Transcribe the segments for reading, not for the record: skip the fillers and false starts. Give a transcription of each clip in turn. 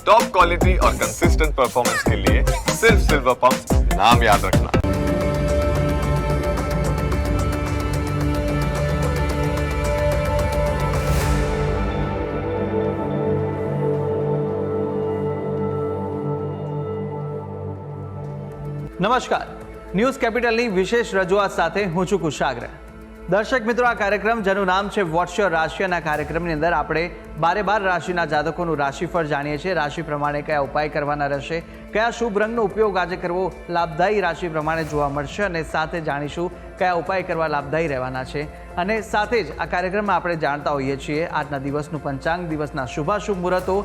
Top quality और consistent performance के लिए सिर्फ सिल्वर पंप नाम याद रखना। નમસ્કાર, ન્યૂઝ કેપિટલની વિશેષ રજૂઆત સાથે હું છું કુશાગ્ર. દર્શક મિત્રો, આ કાર્યક્રમ જેનું નામ છે વોટ્સ યોર રાશિ, અને આ કાર્યક્રમની અંદર આપણે 12 રાશિના જાતકોનું રાશિફળ જાણીએ છીએ. રાશિ પ્રમાણે કયા ઉપાય કરવાના રહેશે, કયા શુભ રંગનો ઉપયોગ આજે કરવો લાભદાયી રાશિ પ્રમાણે જોવા મળશે, અને સાથે જાણીશું કયા ઉપાય કરવા લાભદાયી રહેવાના છે. અને સાથે જ આ કાર્યક્રમમાં આપણે જાણતા હોઈએ છીએ આજના દિવસનું પંચાંગ, દિવસના શુભાશુભ મુહૂર્તો.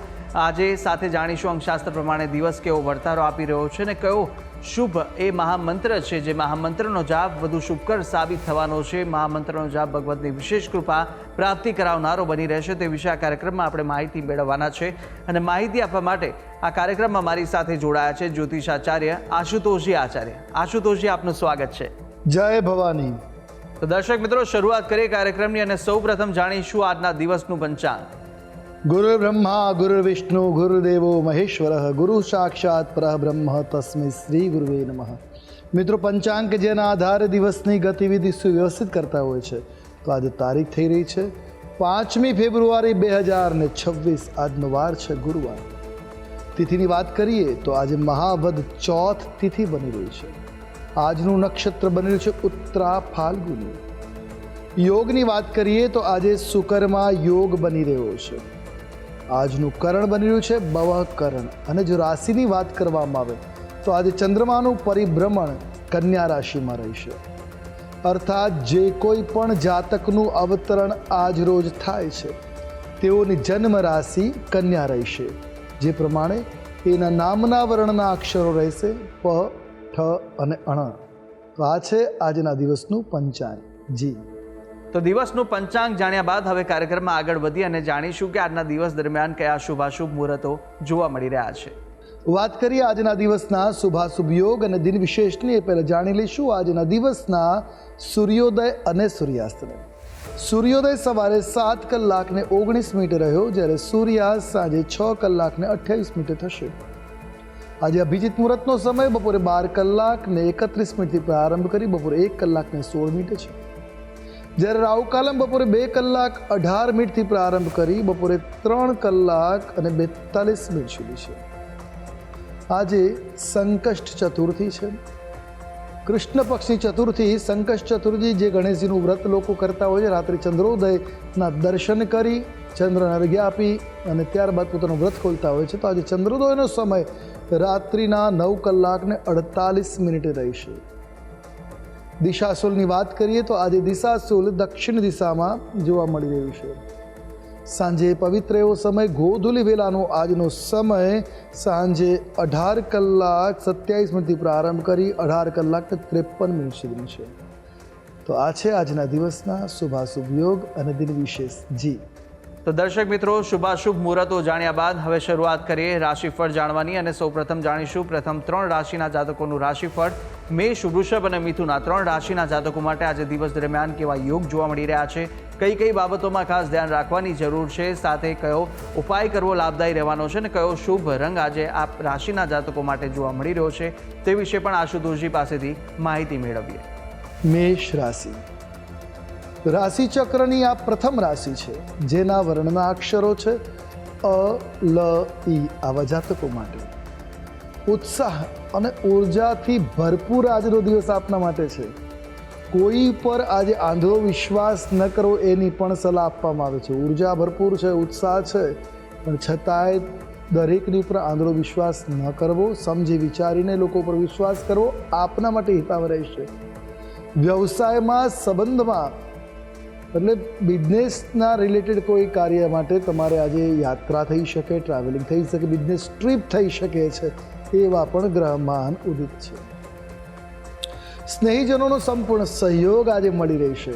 આજે સાથે જાણીશું અંકશાસ્ત્ર પ્રમાણે દિવસ કેવો વર્તારો આપી રહ્યો છે, અને કયો શુભ એ મહામંત્ર છે જે મહામંત્રનો જાપ વધુ શુભકર સાબિત થવાનો છે. મહામંત્રનો જાપ ભગવતની વિશેષ કૃપા પ્રાપ્તિ કરાવનારો બની રહેશે. તે વિશે આ કાર્યક્રમમાં આપણે માહિતી મેળવવાના છે, અને માહિતી આપવા માટે આ કાર્યક્રમમાં મારી સાથે જોડાયા છે જ્યોતિષાચાર્ય આશુતોષજી આચાર્ય. આશુતોષજી, આપનું સ્વાગત છે. જય ભવાની. તો દર્શક મિત્રો, શરૂઆત કરીએ કાર્યક્રમની, અને સૌ પ્રથમ જાણીશું આજના દિવસનું પંચાંગ. ગુરુ બ્રહ્મા ગુરુ વિષ્ણુ ગુરુદેવો મહેશ્વર ગુરુ સાક્ષાત પરબ્રહ્મ તસ્मै શ્રી ગુરુવે નમઃ. મિત્રો, પંચાંગ જેના આધારે દિવસની ગતિવિધિ સુવ્યવસ્થિત કરતા હોય છે, તો આજે તારીખ થઈ રહી છે 5મી ફેબ્રુઆરી 2026. આજનો વાર છે ગુરુવાર. તિથિની વાત કરીએ તો આજે મહાવદ ચોથ તિથિ બની રહી છે. આજનું નક્ષત્ર બની રહ્યું છે ઉત્તરા ફાલ્ગુની. યોગની વાત કરીએ તો આજે સુકર્મા યોગ બની રહ્યો છે. આજનું કરણ બની રહ્યું છે બવહ કરણ. અને જો રાશિની વાત કરવામાં આવે તો આજે ચંદ્રમાનું પરિભ્રમણ કન્યા રાશિમાં રહેશે. અર્થાત જે કોઈ પણ જાતકનું અવતરણ આજ રોજ થાય છે તેઓની જન્મ રાશિ કન્યા રહેશે, જે પ્રમાણે એના નામના વર્ણના અક્ષરો રહેશે પ, ઠ અને અણ. તો આ છે આજના દિવસનું પંચાંગ. જી, તો દિવસનું પંચાંગ જાણ્યા બાદ હવે કાર્યક્રમમાં આગળ વધી અને જાણીશું કે આજના દિવસ દરમિયાન કયા શુભાશુભ મુહૂર્તો જોવા મળી રહ્યા છે. વાત કરીએ આજના દિવસના શુભાશુભ યોગ અને દિન વિશેષની. એ પહેલાં જાણી લઈશું આજના દિવસના સૂર્યોદય અને સૂર્યાસ્તને. સૂર્યોદય સવારે 7 કલાકને 19 રહ્યો, જ્યારે સૂર્યાસ્ત સાંજે 6 કલાકને 28 થશે. આજે અભિજીત મુહૂર્તનો સમય બપોરે 12 કલાકને 31 પ્રારંભ કરી બપોરે 1 કલાકને 16 છે, જ્યારે રાહુકાલમ બપોરે 2 કલાક 18 પ્રારંભ કરી બપોરે 3 કલાક અને 42 સુધી છે. આજે સંકષ્ટ ચતુર્થી છે. કૃષ્ણ પક્ષની ચતુર્થી સંકષ્ટ ચતુર્થી, જે ગણેશજીનું વ્રત લોકો કરતા હોય છે, રાત્રે ચંદ્રોદયના દર્શન કરી ચંદ્રને અર્ઘ્ય આપી અને ત્યારબાદ પોતાનું વ્રત ખોલતા હોય છે. તો આજે ચંદ્રોદયનો સમય રાત્રિના 9 કલાકને 48 રહેશે. દિશાશુલની વાત કરીએ તો આજે દિશાશુલ દક્ષિણ દિશામાં જોવા મળી રહ્યું છે. સાંજે પવિત્ર એવો સમય ગોધૂલી વેલાનો આજનો સમય સાંજે 18 કલાક 27 પ્રારંભ કરી 18 કલાક 53 સુધી છે. તો આ છે આજના દિવસના શુભાશુભ યોગ અને દિન વિશેષ. જી, તો દર્શક મિત્રો, શુભાશુભ મુહૂર્તો જાણ્યા બાદ હવે શરૂઆત કરીએ રાશિફળ જાણવાની, અને સૌપ્રથમ જાણીશું પ્રથમ 3 રાશિના જાતકોનું રાશિફળ. મેષ, વૃષભ અને મિથુન, આ 3 રાશિના જાતકો માટે આજે દિવસ દરમિયાન કેવા યોગ જોવા મળી રહ્યા છે, કઈ કઈ બાબતોમાં ખાસ ધ્યાન રાખવાની જરૂર છે, સાથે કયો ઉપાય કરવો લાભદાયી રહેવાનો છે, અને કયો શુભ રંગ આજે આ રાશિના જાતકો માટે જોવા મળી રહ્યો છે, તે વિશે પણ આશુતોષજી પાસેથી માહિતી મેળવીએ. મેષ રાશિ. રાશિ ચક્રની આ પ્રથમ રાશિ છે, જેના વર્ણના અક્ષરો છે અ, લ, ઈ. આવા જાતકો માટે ઉત્સાહ અને ઉર્જાથી ભરપૂર આજનો દિવસ આપના માટે છે. કોઈ પર આજે આંધળો વિશ્વાસ ન કરવો એની પણ સલાહ આપવામાં આવે છે. ઉર્જા ભરપૂર છે, ઉત્સાહ છે, પણ છતાંય દરેકની ઉપર આંધળો વિશ્વાસ ન કરવો, સમજી વિચારીને લોકો પર વિશ્વાસ કરવો આપના માટે હિતાવ રહેશે. વ્યવસાયમાં, સંબંધમાં, એટલે બિઝનેસના રિલેટેડ કોઈ કાર્ય માટે તમારે આજે યાત્રા થઈ શકે, ટ્રાવેલિંગ થઈ શકે, બિઝનેસ ટ્રીપ થઈ શકે છે, એવા પણ ગ્રહમાન ઉદિત છે. સ્નેહીજનોનો સંપૂર્ણ સહયોગ આજે મળી રહેશે.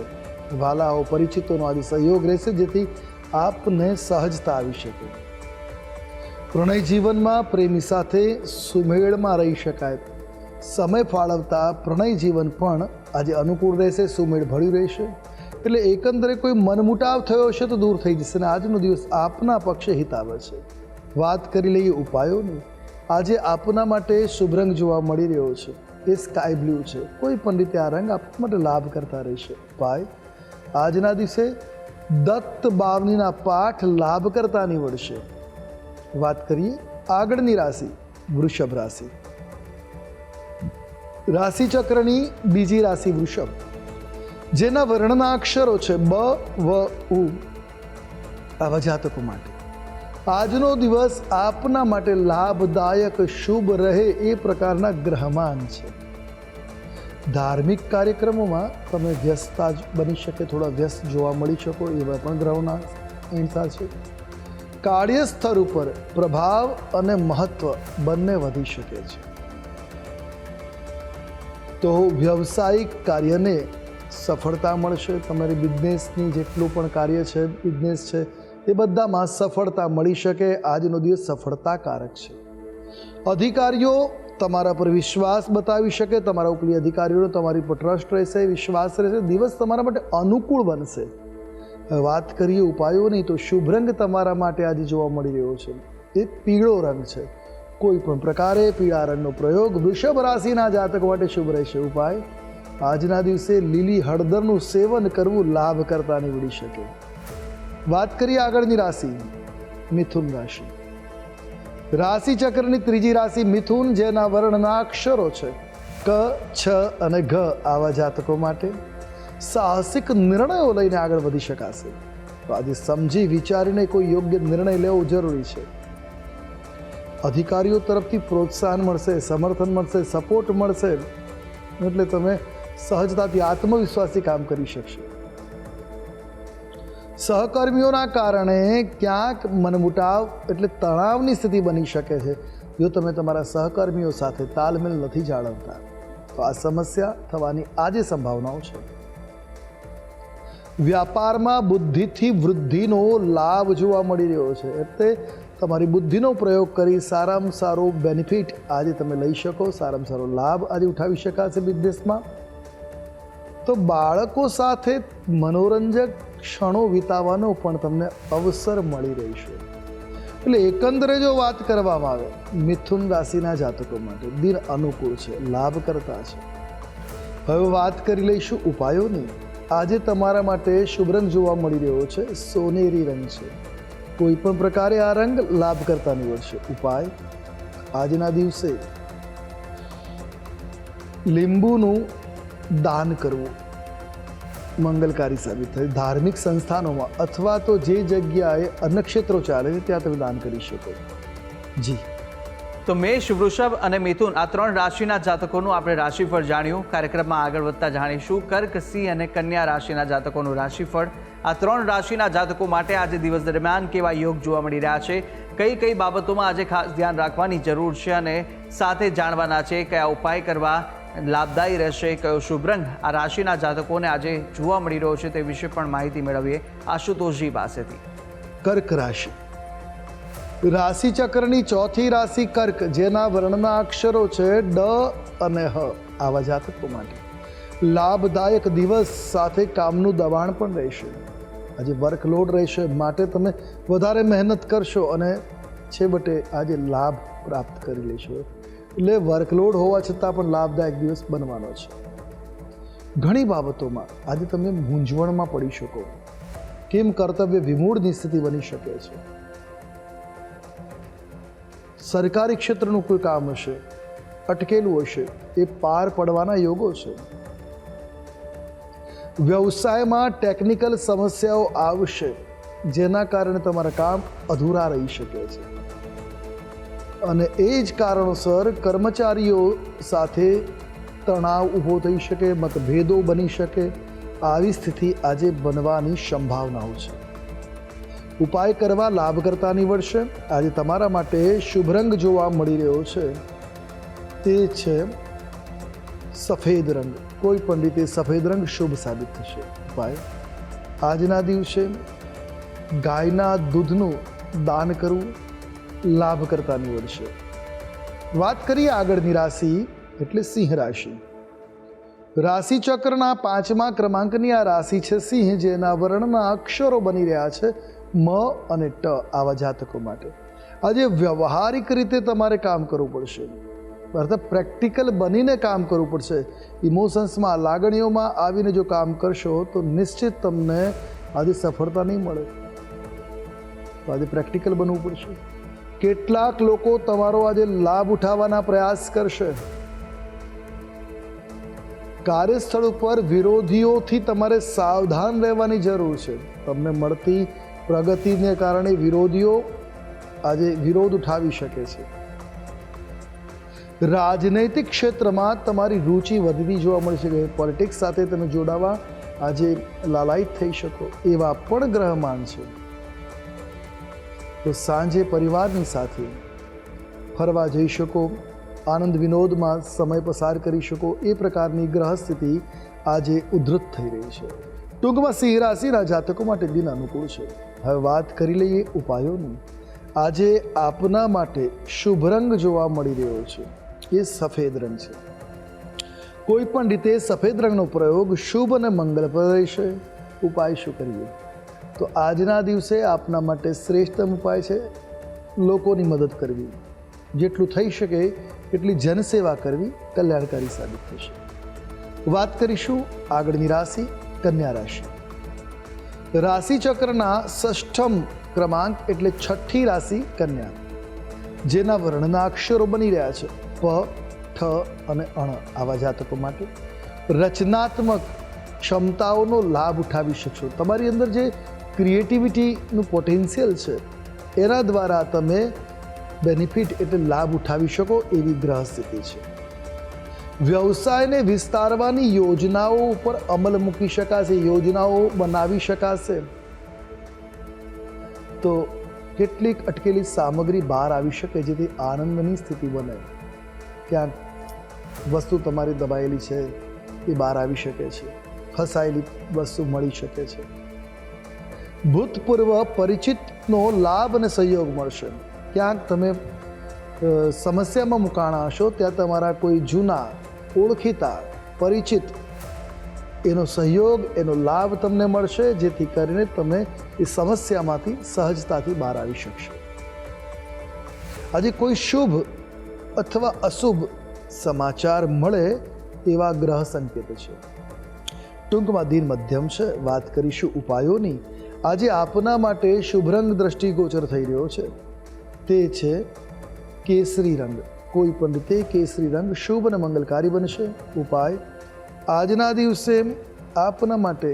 વાલાઓ, પરિચિતોનો આજે સહયોગ રહેશે, જેથી આપને સહજતા આવી શકે. પ્રણય જીવનમાં પ્રેમી સાથે સુમેળમાં રહી શકાય. સમય ફાળવતા પ્રણય જીવન પણ આજે અનુકૂળ રહેશે, સુમેળ ભળ્યું રહેશે. એટલે એકંદરે કોઈ મનમુટાવ થયો હશે તો દૂર થઈ જશે, અને આજનો દિવસ આપના પક્ષે હિતાવ છે. વાત કરી લઈએ ઉપાયોની. આજે આપના માટે શુભ રંગ જોવા મળી રહ્યો છે, એ સ્કાય બ્લુ છે. કોઈ પણ રીતે આ રંગ આપણા માટે લાભ કરતા રહેશે. ઉપાય: આજના દિવસે દત્ત બાવનીના પાઠ લાભ કરતા નીવડશે. વાત કરીએ આગળની રાશિ વૃષભ રાશિ. રાશિ ચક્રની બીજી રાશિ વૃષભ, જેના વર્ણના અક્ષરો છે બ, વ, ઉ. આવા જાતકો માટે આજનો દિવસ આપના માટે લાભદાયક શુભ રહે એ પ્રકારના ગ્રહમાન છે. ધાર્મિક કાર્યક્રમોમાં તમે વ્યસ્તતા જ બની શકે, થોડા વ્યસ્ત જોવા મળી શકો એવા પણ ગ્રહોના હિંસા છે. કાર્યસ્થળ ઉપર પ્રભાવ અને મહત્વ બંને વધી શકે છે. તો વ્યવસાયિક કાર્યને સફળતા મળશે. તમારી બિઝનેસની જેટલું પણ કાર્ય છે, બિઝનેસ છે, એ બધામાં સફળતા મળી શકે. આજનો દિવસ સફળતાકારક છે. અધિકારીઓ તમારા પર વિશ્વાસ બતાવી શકે, તમારા ઉપરી અધિકારીઓનો તમારી પર ટ્રસ્ટ રહેશે, વિશ્વાસ રહેશે. દિવસ તમારા માટે અનુકૂળ બનશે. વાત કરીએ ઉપાયોની તો શુભ રંગ તમારા માટે આજે જોવા મળી રહ્યો છે, એ પીળો રંગ છે. કોઈ પણ પ્રકારે પીળા રંગનો પ્રયોગ વૃષભ રાશિના જાતકો માટે શુભ રહેશે. ઉપાય: આજના દિવસે લીલી હળદરનું સેવન કરવું લાભ કરતા નીવડી શકે. વાત કરીએ આગળની રાશિ મિથુન રાશિ. રાશિ ચક્રની ત્રીજી રાશિ મિથુન, જેના વર્ણના અક્ષરો છે ક, છ અને ઘ. આવા જાતકો માટે સાહસિક નિર્ણયો લઈને આગળ વધી શકાશે. તો આજે સમજી વિચારીને કોઈ યોગ્ય નિર્ણય લેવો જરૂરી છે. અધિકારીઓ તરફથી પ્રોત્સાહન મળશે, સમર્થન મળશે, સપોર્ટ મળશે, એટલે તમે સહજતાથી આત્મવિશ્વાસથી કામ કરી શકશો. સહકર્મીઓના કારણે ક્યાંક મનમુટાવ એટલે તણાવની સ્થિતિ બની શકે છે. જો તમે તમારા સહકર્મીઓ સાથે તાલમેલ નથી જાળવતા તો આ સમસ્યા થવાની આજે સંભાવનાઓ છે. વ્યાપારમાં બુદ્ધિથી વૃદ્ધિનો લાભ જોવા મળી રહ્યો છે, એટલે તમારી બુદ્ધિનો પ્રયોગ કરી સારામાં સારો બેનિફિટ આજે તમે લઈ શકો, સારામાં સારો લાભ આજે ઉઠાવી શકાશે બિઝનેસમાં. તો બાળકો સાથે મનોરંજક ક્ષણો વિતાવવાનો પણ તમને અવસર મળી રહેશે. એટલે એકંદરે જો વાત કરવામાં આવે મિથુન રાશિના જાતકો માટે દિન અનુકૂળ છે, લાભ કરતા છે. હવે વાત કરી લઈશું ઉપાયોની. આજે તમારા માટે શુભ રંગ જોવા મળી રહ્યો છે, સોનેરી રંગ છે. કોઈ પણ પ્રકારે આ રંગ લાભ કરતા નીવડશે. ઉપાય: આજના દિવસે લીંબુનું દાન કરવું મંગલકારી સાબિત થાય. ધાર્મિક સંસ્થાનોમાં અથવા તો જે જગ્યાએ અન્નક્ષેત્રો ચાલે છે ત્યાં તમે દાન કરી શકો. જી, તો મેષ, વૃષભ અને મિથુન આ ત્રણ રાશિના જાતકોનું આપણે રાશિફળ જાણ્યું. કાર્યક્રમમાં આગળ વધતા જાણીશું કર્ક, સિંહ અને કન્યા રાશિના જાતકોનું રાશિફળ. આ ત્રણ રાશિના જાતકો માટે આજે દિવસ દરમિયાન કેવા યોગ જોવા મળી રહ્યા છે, કઈ કઈ બાબતોમાં આજે ખાસ ધ્યાન રાખવાની જરૂર છે અને સાથે જાણવાના છે કયા ઉપાય કરવા લાભદાયી રહેશે, કયો શુભ રંગ આ રાશિના જાતકોને આજે જોવા મળી રહ્યો છે તે વિશે પણ માહિતી મેળવીએ આશુતોષજી પાસેથી. કર્ક રાશિ. રાશિ ચક્રની ચોથી રાશિ કર્ક, જેના વર્ણના અક્ષરો છે ડ અને હ. આવા જાતકો માટે લાભદાયક દિવસ, સાથે કામનું દબાણ પણ રહેશે. આજે વર્કલોડ રહેશે, માટે તમે વધારે મહેનત કરશો અને છેવટે આજે લાભ પ્રાપ્ત કરી લેશો. એટલે વર્કલોડ હોવા છતાં પણ લાભદાયક દિવસ બનવાનો છે. ઘણી બાબતોમાં આજે તમે મૂંઝવણમાં પડી શકો, કેમ કર્તવ્ય વિમૂઢની સ્થિતિ બની શકે છે. સરકારી ક્ષેત્રનું કોઈ કામ હશે, અટકેલું હશે, એ પાર પડવાના યોગો છે. વ્યવસાયમાં ટેકનિકલ સમસ્યાઓ આવશે, જેના કારણે તમારા કામ અધૂરા રહી શકે છે. અને એ જ કારણોસર કર્મચારીઓ સાથે તણાવ ઊભો થઈ શકે, મતભેદો બની શકે. આવી સ્થિતિ આજે બનવાની સંભાવનાઓ છે. ઉપાય કરવા લાભ કરતા નીવડશે. આજે તમારા માટે શુભ રંગ જોવા મળી રહ્યો છે, તે છે સફેદ રંગ. કોઈ પણ રીતે સફેદ રંગ શુભ સાબિત થશે. ઉપાય: આજના દિવસે ગાયના દૂધનું દાન કરવું લાભ કરતા નીવડશે. વાત કરીએ આગળની રાશિ એટલે સિંહ રાશિ. રાશિ ચક્રના 5મા ક્રમાંકની આ રાશિ છે સિંહ, જેના વર્ણના અક્ષરો બની રહ્યા છે મ અને ટ. આવા જાતકો માટે આજે વ્યવહારિક રીતે તમારે કામ કરવું પડશે, અર્થાત પ્રેક્ટિકલ બનીને કામ કરવું પડશે. ઇમોશન્સમાં, લાગણીઓમાં આવીને જો કામ કરશો તો નિશ્ચિત તમને આજે સફળતા નહીં મળે. તો આજે પ્રેક્ટિકલ બનવું પડશે. કેટલાક લોકો તમારો આજે લાભ ઉઠાવવાના પ્રયાસ કરશે. કાર્યસ્થળ ઉપર વિરોધીઓથી તમારે સાવધાન રહેવાની જરૂર છે. તમને મળતી પ્રગતિને કારણે વિરોધીઓ આજે વિરોધ ઉઠાવી શકે છે. રાજનૈતિક ક્ષેત્રમાં તમારી રુચિ વધવી જોવા મળશે કે પોલિટિક્સ સાથે તમે જોડાવા આજે લાલાયિત થઈ શકો એવા પણ ગ્રહમાન છે. તો સાંજે પરિવારની સાથે ફરવા જઈ શકો, આનંદ વિનોદમાં સમય પસાર કરી શકો એ પ્રકારની ગ્રહ સ્થિતિ આજે ઉદ્ધૃત થઈ રહી છે. ટૂંકમાં સિંહ રાશિના જાતકો માટે દિન અનુકૂળ છે. હવે વાત કરી લઈએ ઉપાયોની. આજે આપના માટે શુભ રંગ જોવા મળી રહ્યો છે, એ સફેદ રંગ છે. કોઈ પણ રીતે સફેદ રંગનો પ્રયોગ શુભ અને મંગલપ્રદ રહેશે. ઉપાય શું કરીએ? તો આજના દિવસે આપના માટે શ્રેષ્ઠતમ ઉપાય છે લોકોની મદદ કરવી. જેટલું થઈ શકે એટલી જનસેવા કરવી કલ્યાણકારી સાબિત થશે. વાત કરીશું આગળની રાશિ, કન્યા રાશિ. રાશિચક્રના 6ઠમ ક્રમાંક એટલે 6ઠ્ઠી રાશિ કન્યા, જેના વર્ણના અક્ષરો બની રહ્યા છે પ, ઠ અને અણ. આવા જાતકો માટે રચનાત્મક ક્ષમતાઓનો લાભ ઉઠાવી શકશો. તમારી અંદર જે ક્રિએટિવિટીનું પોટેન્શિયલ છે એના દ્વારા તમે બેનિફિટ એટલે લાભ ઉઠાવી શકો એવી ગ્રહ સ્થિતિ છે. વ્યવસાયને વિસ્તારવાની યોજનાઓ ઉપર અમલ મૂકી શકાશે, યોજનાઓ બનાવી શકાશે. તો કેટલીક અટકેલી સામગ્રી બહાર આવી શકે જેથી આનંદની સ્થિતિ બને. ક્યાંક વસ્તુ તમારી દબાયેલી છે એ બહાર આવી શકે છે, ફસાયેલી વસ્તુ મળી શકે છે. ભૂતપૂર્વ પરિચિતનો લાભ અને સહયોગ મળશે. ક્યાંક તમે સમસ્યામાં મુકાણા હશો ત્યાં તમારા કોઈ જૂના ઓળખીતા પરિચિત એનો સહયોગ, એનો લાભ તમને મળશે, જેથી કરીને તમે એ સમસ્યામાંથી સહજતાથી બહાર આવી શકશો. આજે કોઈ શુભ અથવા અશુભ સમાચાર મળે એવા ગ્રહ સંકેત છે. ટૂંકમાં દિન મધ્યમ છે. વાત કરીશું ઉપાયોની. આજે આપના માટે શુભ રંગ દ્રષ્ટિગોચર થઈ રહ્યો છે, તે છે કેસરી રંગ. કોઈ પણ રીતે કેસરી રંગ શુભ અને મંગલકારી બનશે. ઉપાય: આજના દિવસે આપના માટે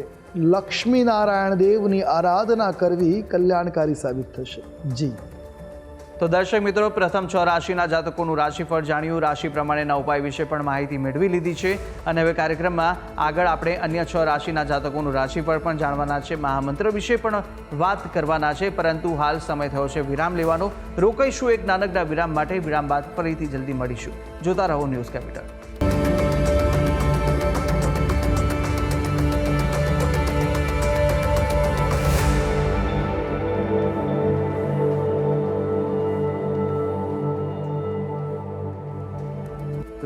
લક્ષ્મી નારાયણ દેવની આરાધના કરવી કલ્યાણકારી સાબિત થશે. જી તો દર્શક મિત્રો, પ્રથમ 6 રાશિના જાતકોનું રાશિફળ જાણ્યું, રાશિ પ્રમાણેના ઉપાય વિશે પણ માહિતી મેળવી લીધી છે. અને હવે કાર્યક્રમમાં આગળ આપણે અન્ય 6 રાશિના જાતકોનું રાશિફળ પણ જાણવાના છે, મહામંત્ર વિશે પણ વાત કરવાના છે. પરંતુ હાલ સમય થયો છે વિરામ લેવાનો. રોકાઈશું એક નાનકડા વિરામ માટે. વિરામ બાદ ફરીથી જલ્દી મળીશું. જોતા રહો ન્યૂઝ કેપિટલ.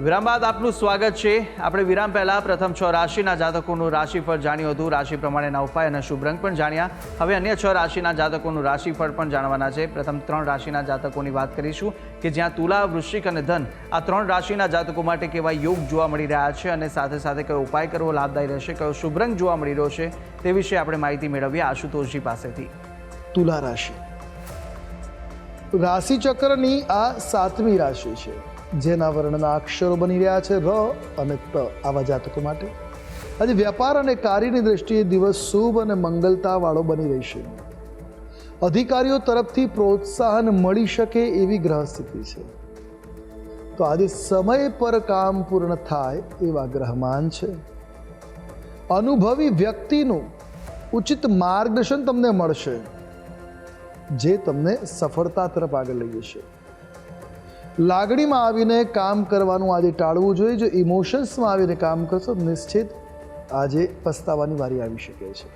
વિરામ બાદ આપનું સ્વાગત છે. આપણે વિરામ પહેલા પ્રથમ 6 રાશિના જાતકોનું રાશિફળ જાણ્યું હતું, રાશિ પ્રમાણેના ઉપાય અને શુભ રંગ પણ જાણ્યા. હવે અન્ય 6 રાશિના જાતકોનું રાશિફળ પણ જાણવાના છે. પ્રથમ 3 રાશિના જાતકોની વાત કરીશું કે જ્યાં તુલા, વૃશ્ચિક અને ધન આ 3 રાશિના જાતકો માટે કેવા યોગ જોવા મળી રહ્યા છે અને સાથે સાથે કયો ઉપાય કરવો લાભદાયી રહેશે, કયો શુભ રંગ જોવા મળી રહ્યો છે તે વિશે આપણે માહિતી મેળવીએ આશુતોષજી પાસેથી. તુલા રાશિ રાશિચક્રની આ 7મી રાશિ છે, જેના વર્ણના અક્ષરો બની રહ્યા છે ર અને ત. આવા જાતકો માટે આજે વ્યાપાર અને કાર્યની દ્રષ્ટિએ દિવસ શુભ અને મંગલતાવાળો બની રહેશે. અધિકારીઓ તરફથી પ્રોત્સાહન મળી શકે એવી ગ્રહ સ્થિતિ છે. તો આજે સમય પર કામ પૂર્ણ થાય એવા ગ્રહમાન છે. અનુભવી વ્યક્તિનું ઉચિત માર્ગદર્શન તમને મળશે, જે તમને સફળતા તરફ આગળ લઈ જશે. લાગણીમાં આવીને કામ કરવાનું આજે ટાળવું જોઈએ. જો ઇમોશન્સમાં આવીને કામ કરશો નિશ્ચિત આજે પસ્તાવાની વારી આવી શકે છે.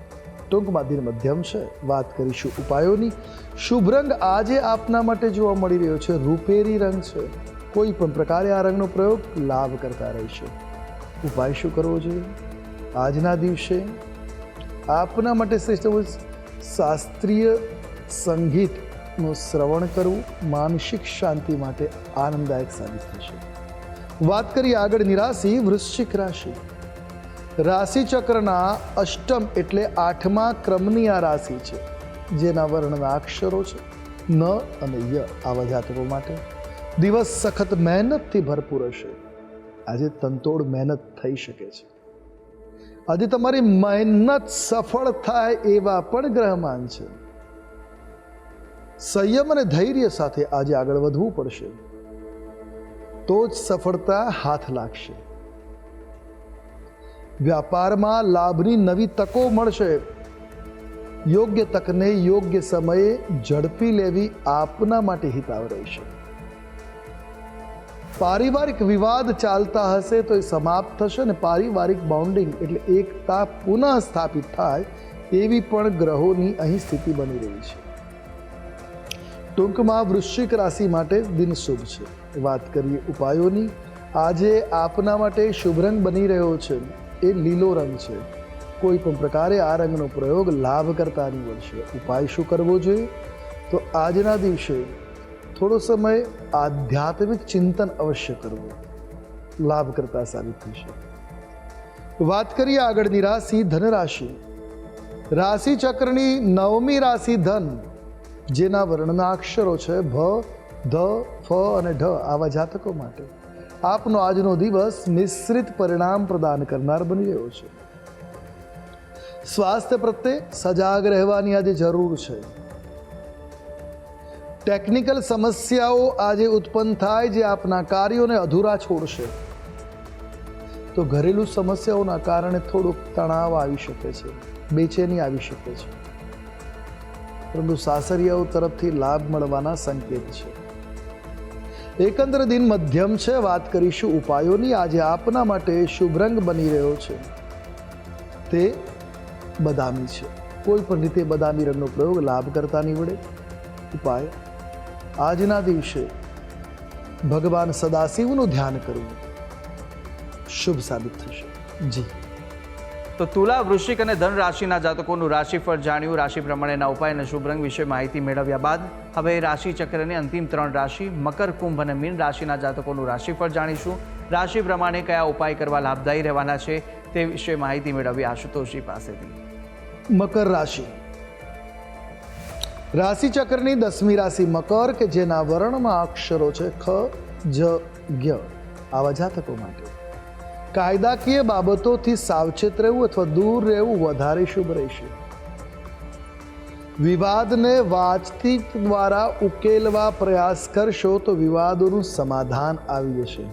ટૂંકમાં દિન મધ્યમ છે. વાત કરીશું ઉપાયોની. શુભ રંગ આજે આપના માટે જોવા મળી રહ્યો છે રૂપેરી રંગ છે. કોઈ પણ પ્રકારે આ રંગનો પ્રયોગ લાભ કરતા રહેશે. ઉપાય શું કરવો જોઈએ? આજના દિવસે આપના માટે શ્રેષ્ઠ શાસ્ત્રીય સંગીત નું શ્રવણ કરવું માનસિક શાંતિ માટે આનંદદાયક સાબિત થશે. વાત કરીએ આગળની રાશિ વૃશ્ચિક રાશિ. રાશિ ચક્રના અષ્ટમ એટલે 8મા ક્રમની આ રાશિ છે, જેના વર્ણના અક્ષરો છે ન અને ય. આવા જાતકો માટે દિવસ સખત મહેનતથી ભરપૂર હશે. આજે તનતોડ મહેનત થઈ શકે છે. આજે તમારી મહેનત સફળ થાય એવા પણ ગ્રહમાન છે. સંયમ અને ધૈર્ય સાથે આજે આગળ વધવું પડશે, તો જ સફળતા હાથ લાગશે. વ્યાપારમાં લાભની નવી તકો મળશે. યોગ્ય તકને યોગ્ય સમયે ઝડપી લેવી આપના માટે હિતાવ રહેશે. પારિવારિક વિવાદ ચાલતા હશે તો એ સમાપ્ત થશે ને પારિવારિક બોન્ડિંગ એટલે એકતા પુનઃ સ્થાપિત થાય એવી પણ ગ્રહોની અહીં સ્થિતિ બની રહી છે. ટૂંકમાં વૃશ્ચિક રાશિ માટે દિન શુભ છે. વાત કરીએ ઉપાયોની. આજે આપના માટે શુભ રંગ બની રહ્યો છે એ લીલો રંગ છે. કોઈ પણ પ્રકારે આ રંગનો પ્રયોગ લાભ કરતા નીવડશે. ઉપાય શું કરવો જોઈએ? તો આજના દિવસે થોડો સમય આધ્યાત્મિક ચિંતન અવશ્ય કરવું, લાભ કરતા સાબિત થશે. વાત કરીએ આગળની રાશિ ધન રાશિ. રાશિ ચક્રની 9મી રાશિ ધન, જેના વર્ણના અક્ષરો છે ભ, ધ, ફ અને ઢ. આવા જાતકો માટે આપનો આજનો દિવસ મિશ્રિત પરિણામ પ્રદાન કરનાર બની રહ્યો છે. સ્વાસ્થ્ય પ્રત્યે સજાગ રહેવાની આજે જરૂર છે. ટેકનિકલ સમસ્યાઓ આજે ઉત્પન્ન થાય જે આપના કાર્યોને અધૂરા છોડશે. તો ઘરેલું સમસ્યાઓના કારણે થોડોક તણાવ આવી શકે છે, બેચેની આવી શકે છે, પરંતુ સાસરિયાઓ તરફથી લાભ મળવાના સંકેત છે. એકંદર દિન મધ્યમ છે. વાત કરીશું ઉપાયોની. આજે આપના માટે શુભ રંગ બની રહ્યો છે તે બદામી છે. કોઈ પણ રીતે બદામી રંગનો પ્રયોગ લાભ કરતા નીવડે. ઉપાય આજના દિવસે ભગવાન સદાશિવનું ધ્યાન કરવું શુભ સાબિત થશે. જી તો તુલા, વૃશ્ચિક અને ધન રાશિના જાતકોનું રાશિફળ જાણ્યું. રાશિ પ્રમાણેના ઉપાય અને શુભ રંગ વિશે માહિતી મેળવ્યા બાદ હવે રાશિ ચક્રની અંતિમ 3 રાશિ મકર, કુંભ અને મીન રાશિના જાતકોનું રાશિફળ જાણીશું. રાશિ પ્રમાણે કયા ઉપાય કરવા લાભદાયી રહેવાના છે તે વિશે માહિતી મેળવી આશુતોષજી પાસેથી. મકર રાશિ. રાશિ ચક્રની 10મી રાશિ મકર, કે જેના વર્ણમાં અક્ષરો છે ખ, જ, જ્ઞ. આવા જાતકો માટે કાયદાકીય બાબતોથી સાવચેત રહેવું અથવા દૂર રહેવું વધારે શુભ રહેશે. વિવાદને વાતચીત દ્વારા ઉકેલવા પ્રયાસ કરશો તો વિવાદોનું સમાધાન આવી જશે.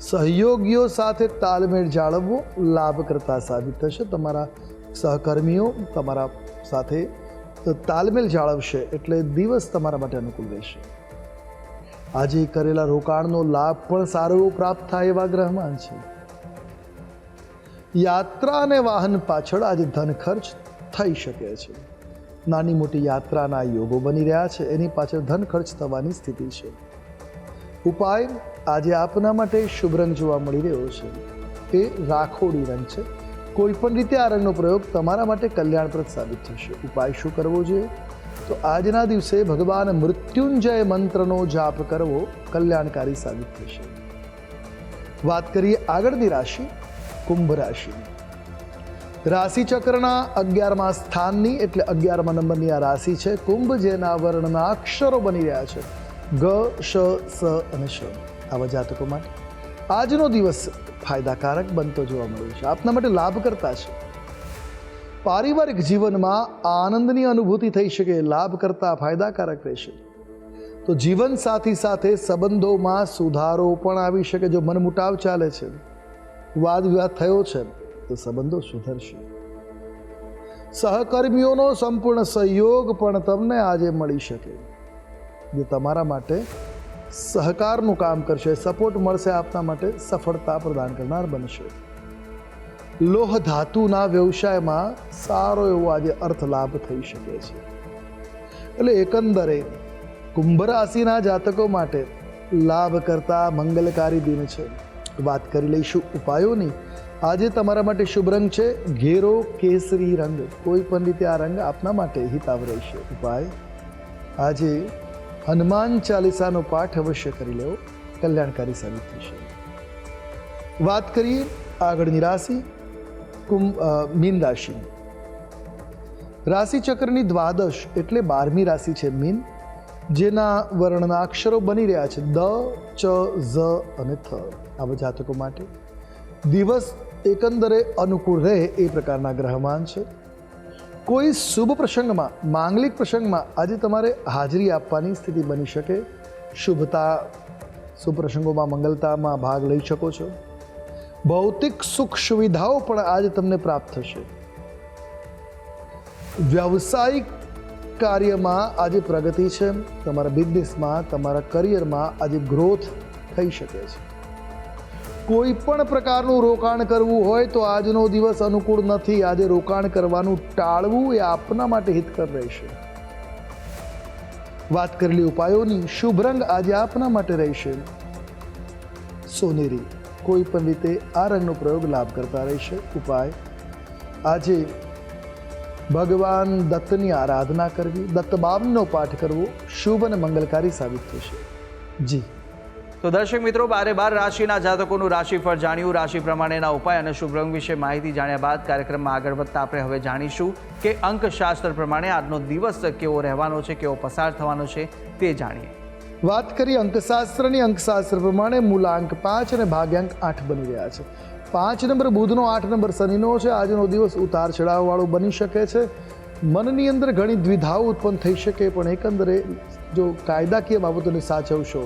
સહયોગીઓ સાથે તાલમેળ જાળવવો લાભ કરતા સાબિત થશે. તમારા સહકર્મીઓ તમારા સાથે તાલમેલ જાળવશે એટલે દિવસ તમારા માટે અનુકૂળ રહેશે. આજે કરેલા રોકાણનો લાભ પણ સારો એવો પ્રાપ્ત થાય એવા ગ્રહમાન છે. યાત્રા અને વાહન પાછળ આજે ધન ખર્ચ થઈ શકે છે. નાની મોટી યાત્રાના યોગો બની રહ્યા છે, એની પાછળ ધન ખર્ચ થવાની સ્થિતિ છે. ઉપાય આજે આપના માટે શુભ રંગ જોવા મળી રહ્યો છે એ રાખોડી રંગ છે. કોઈ પણ રીતે આ રંગનો પ્રયોગ તમારા માટે કલ્યાણપ્રદ સાબિત થશે. ઉપાય શું કરવો જોઈએ? તો આજના દિવસે ભગવાન મૃત્યુંજય મંત્રનો જાપ કરવો કલ્યાણકારી સાબિત થશે. વાત કરીએ આગળની રાશિ કુંભ રાશિ. રાશિ ચક્રના 11મા સ્થાનની એટલે 11મા નંબરની આ રાશિ છે કુંભ, જેના વર્ણના અક્ષરો બની રહ્યા છે ગ, શ, સ અને શ. આવા જાતકો માટે આજનો દિવસ ફાયદાકારક બનતો જોવા મળ્યો છે. આપના માટે લાભ કરતા છે. પારિવારિક જીવનમાં આનંદની અનુભૂતિ થઈ શકે, લાભ કરતા ફાયદાકારક રહેશે. તો જીવન સાથી સાથે સંબંધોમાં સુધારો પણ આવી શકે. જો મનમુટાવ ચાલે છે, વાદ વિવાદ થયો છે, તો સંબંધો સુધરશે. સહકર્મીઓનો સંપૂર્ણ સહયોગ પણ તમને આજે મળી શકે, જે તમારા માટે સહકારનું કામ કરશે, સપોર્ટ મળશે, આપના માટે સફળતા પ્રદાન કરનાર બનશે. લોહ ધાતુના વ્યવસાયમાં સારો એવો આજે અર્થ લાભ થઈ શકે છે. એટલે એકંદરે કુંભ રાશિના જાતકો માટે લાભ કરતા મંગલકારી દિન છે. વાત કરી લઈશું ઉપાયોની. આજે તમારા માટે શુભ રંગ છે ઘેરો કેસરી રંગ. કોઈ પણ રીતે આ રંગ આપના માટે હિતાવ રહેશે. ઉપાય આજે હનુમાન ચાલીસાનો પાઠ અવશ્ય કરી લેવો, કલ્યાણકારી સાબિત થશે. વાત કરીએ આગળની રાશિ મીન રાશિ. રાશિચક્રની દ્વાદશ એટલે 12મી રાશિ છે મીન, જેના વર્ણના અક્ષરો બની રહ્યા છે દ, ચ, ઝ અને થ. આવા જાતકો માટે દિવસ એકંદરે અનુકૂળ રહે એ પ્રકારના ગ્રહમાન છે. કોઈ શુભ પ્રસંગમાં, માંગલિક પ્રસંગમાં આજે તમારે હાજરી આપવાની સ્થિતિ બની શકે. શુભ પ્રસંગોમાં મંગલતામાં ભાગ લઈ શકો છો. ભૌતિક સુખ સુવિધાઓ પણ આજે તમને પ્રાપ્ત થશે. વ્યવસાયિક કાર્યમાં આજે પ્રગતિ છે. તમારા બિઝનેસમાં, તમારા કરિયરમાં આજે ગ્રોથ થઈ શકે છે. કોઈ પણ પ્રકારનું રોકાણ કરવું હોય તો આજનો દિવસ અનુકૂળ નથી. આજે રોકાણ કરવાનું ટાળવું એ આપના માટે હિતકર રહેશે. વાત કરેલી ઉપાયોની શુભ રંગ આજે આપના માટે રહેશે સોનેરી. કોઈ પણ રીતે આ રંગનો પ્રયોગ લાભ કરતા રહેશે. ઉપાય આજે ભગવાન દત્તની આરાધના કરવી, દત્તબામનો પાઠ કરવો શુભ અને મંગલકારી સાબિત થશે. જી તો દર્શક મિત્રો, 12 રાશિના જાતકોનું રાશિફળ જાણ્યું. રાશિ પ્રમાણેના ઉપાય અને શુભ રંગ વિશે માહિતી જાણ્યા બાદ કાર્યક્રમમાં આગળ વધતા આપણે હવે જાણીશું કે અંકશાસ્ત્ર પ્રમાણે આજનો દિવસ કેવો રહેવાનો છે, કેવો પસાર થવાનો છે તે જાણીએ. વાત કરીએ અંકશાસ્ત્રની. અંકશાસ્ત્ર પ્રમાણે મૂલાંક 5 અને ભાગ્યાંક 8 બની રહ્યા છે. 5 નંબર બુધનો, 8 નંબર શનિનો છે. આજનો દિવસ ઉતાર ચઢાવવાળો બની શકે છે. મનની અંદર ઘણી દ્વિધાઓ ઉત્પન્ન થઈ શકે, પણ એકંદરે જો કાયદાકીય બાબતોને સાચવશો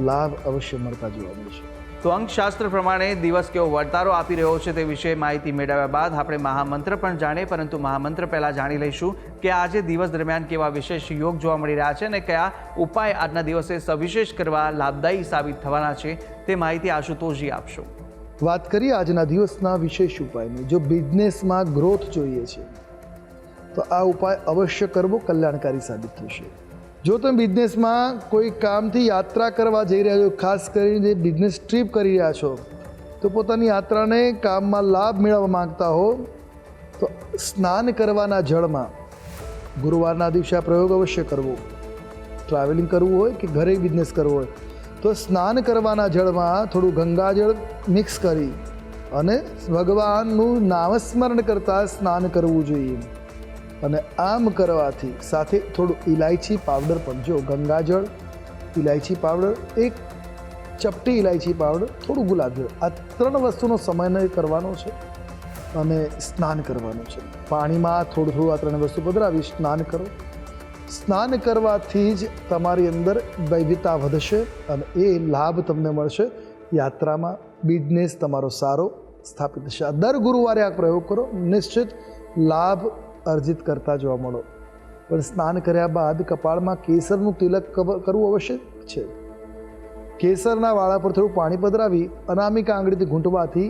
લાભ અવશ્ય મળતા જોવા મળશે. તો અંકશાસ્ત્ર પ્રમાણે દિવસ કેવો વર્તારો આપી રહ્યો છે તે વિશે માહિતી મેળવ્યા બાદ આપણે મહામંત્ર પણ જાણીએ, પરંતુ મહામંત્ર પહેલાં જાણી લઈશું કે આજે દિવસ દરમિયાન કેવા વિશેષ યોગ જોવા મળી રહ્યા છે અને કયા ઉપાય આજના દિવસે સવિશેષ કરવા લાભદાયી સાબિત થવાના છે તે માહિતી આશુતોષજી આપશો. વાત કરીએ આજના દિવસના વિશેષ ઉપાયની. જો બિઝનેસમાં ગ્રોથ જોઈએ છે તો આ ઉપાય અવશ્ય કરવો, કલ્યાણકારી સાબિત થશે. જો તમે બિઝનેસમાં કોઈ કામથી યાત્રા કરવા જઈ રહ્યા છો, ખાસ કરીને જે બિઝનેસ ટ્રીપ કરી રહ્યા છો, તો પોતાની યાત્રાને કામમાં લાભ મેળવવા માંગતા હો તો સ્નાન કરવાના જળમાં ગુરુવારના દિવસે આ પ્રયોગ અવશ્ય કરવો. ટ્રાવેલિંગ કરવું હોય કે ઘરે બિઝનેસ કરવો હોય તો સ્નાન કરવાના જળમાં થોડું ગંગાજળ મિક્સ કરી અને ભગવાનનું નામસ્મરણ કરતાં સ્નાન કરવું જોઈએ. અને આમ કરવાથી સાથે થોડું ઇલાયચી પાવડર પણ, જો ગંગાજળ, ઇલાયચી પાવડર, એક ચપટી ઇલાયચી પાવડર, થોડું ગુલાબજળ, આ 3 વસ્તુનો સમન્વય કરવાનો છે અને સ્નાન કરવાનું છે. પાણીમાં થોડું આ 3 વસ્તુ પધરાવી સ્નાન કરો. સ્નાન કરવાથી જ તમારી અંદર વૈવિધતા વધશે અને એ લાભ તમને મળશે. યાત્રામાં બિઝનેસ તમારો સારો સ્થાપિત થશે. દર ગુરુવારે આ પ્રયોગ કરો, નિશ્ચિત લાભ અર્જિત કરતા જોવા મળો. પણ સ્નાન કર્યા બાદ કપાળમાં કેસરનું તિલક કરવું અવશ્ય છે. કેસરના વાળા પર થોડું પાણી પધરાવી અનામિકા આંગળીથી ઘૂંટવાથી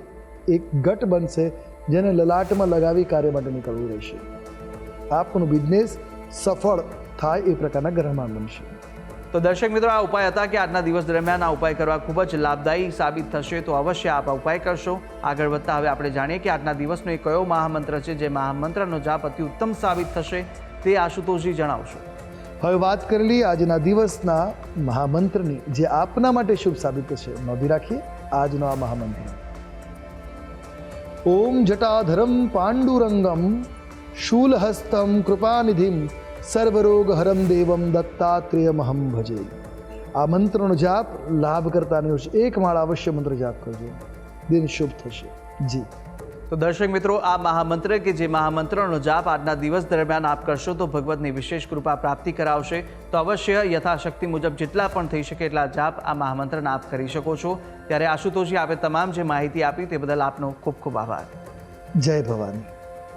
એક ઘટ બનશે, જેને લલાટમાં લગાવી કાર્ય માટે નીકળવું રહેશે. આપનું બિઝનેસ સફળ થાય એ પ્રકારના ગ્રહમાન બનશે. તો દર્શક મિત્રો, આ ઉપાય હતા કે આજના દિવસ દરમિયાન આ ઉપાય કરવા ખૂબ જ લાભદાયી સાબિત થશે, તો અવશ્ય આપ આ ઉપાય કરશો. આગળ વધતા હવે આપણે જાણીએ કે આજના દિવસનો એ કયો મહામંત્ર છે જે મહામંત્રનો જાપ અતિ ઉત્તમ સાબિત થશે તે આશુતોષજી જણાવશો. હવે વાત કરેલી આજના દિવસના મહામંત્રની, જે આપના માટે શુભ સાબિત થશે. નોંધી રાખીએ આજનો આ મહામંત્ર: ઓમ જટાધરમ પાંડુરંગમ શૂલહસ્તમ કૃપાનિધિમ સર્વરોગહરમ દેવમ દત્તાત્રેયમહમ ભજે. આ મંત્રનો જાપ લાભ કરતા નહીં. એક માળા અવશ્ય મંત્ર જાપ કરજો, દિન શુભ થશે. જી તો દર્શક મિત્રો, આ મહામંત્ર કે જે મહામંત્રનો જાપ આજના દિવસ દરમિયાન આપ કરશો તો ભગવતની વિશેષ કૃપા પ્રાપ્તિ કરાવશે. તો અવશ્ય યથાશક્તિ મુજબ જેટલા પણ થઈ શકે એટલા જાપ આ મહામંત્રના આપ કરી શકો છો. ત્યારે આશુતોષજી, આપે તમામ જે માહિતી આપી તે બદલ આપનો ખૂબ ખૂબ આભાર. જય ભવાની.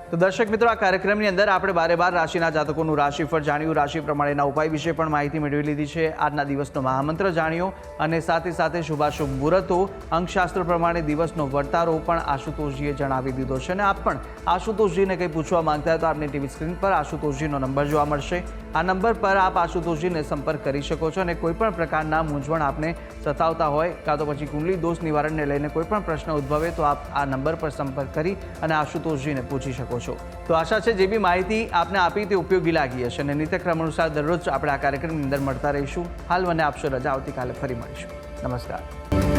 તો દર્શક મિત્રો, આ કાર્યક્રમની અંદર આપણે 12 રાશિના જાતકોનું રાશિફળ જાણ્યું, રાશિ પ્રમાણેના ઉપાય વિશે પણ માહિતી મેળવી લીધી છે, આજના દિવસનો મહામંત્ર જાણ્યો અને સાથે સાથે શુભાશુભ મુહૂર્તો, અંકશાસ્ત્ર પ્રમાણે દિવસનો વર્તારો પણ આશુતોષજીએ જણાવી દીધો છે. અને આપ પણ આશુતોષજીને કંઈ પૂછવા માંગતા હોય તો આપની ટીવી સ્ક્રીન પર આશુતોષજીનો નંબર જોવા મળશે. આ નંબર પર આપ આશુતોષજીને સંપર્ક કરી શકો છો અને કોઈપણ પ્રકારના મૂંઝવણ આપને સતાવતા હોય કાં તો પછી કુંડલી દોષ નિવારણને લઈને કોઈ પણ પ્રશ્ન ઉદ્ભવે તો આપ આ નંબર પર સંપર્ક કરી અને આશુતોષજીને પૂછી શકો છો. છો. તો આશા છે જે બી માહિતી આપને આપી તે ઉપયોગી લાગી હશે અને નિત્યક્રમ અનુસાર દરરોજ આપણે આ કાર્યક્રમની અંદર મળતા રહીશું. હાલ મને આપશો રજા. આવતીકાલે ફરી મળીશું. નમસ્કાર.